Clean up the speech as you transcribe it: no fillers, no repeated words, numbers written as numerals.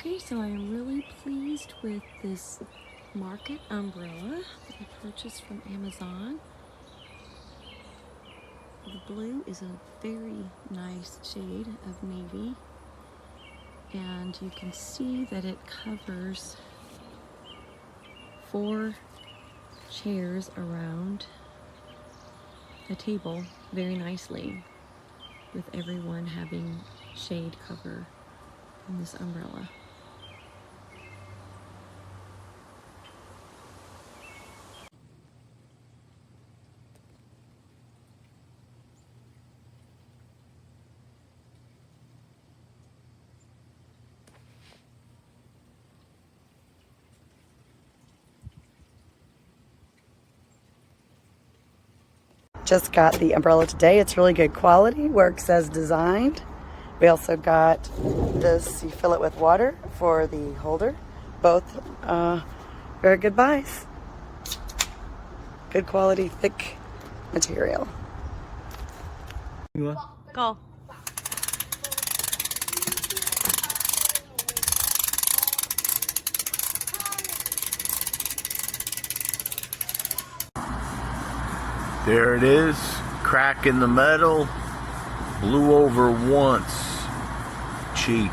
Okay, so I am really pleased with this market umbrella that I purchased from Amazon. The blue is a very nice shade of navy, and you can see that it covers 4 chairs around a table very nicely, with everyone having shade cover from this umbrella. Just got the umbrella today. It's really good quality, works as designed. We also got this, you fill it with water for the holder. Both very good buys. Good quality, thick material. Go. There it is, crack in the metal, blew over once, cheap.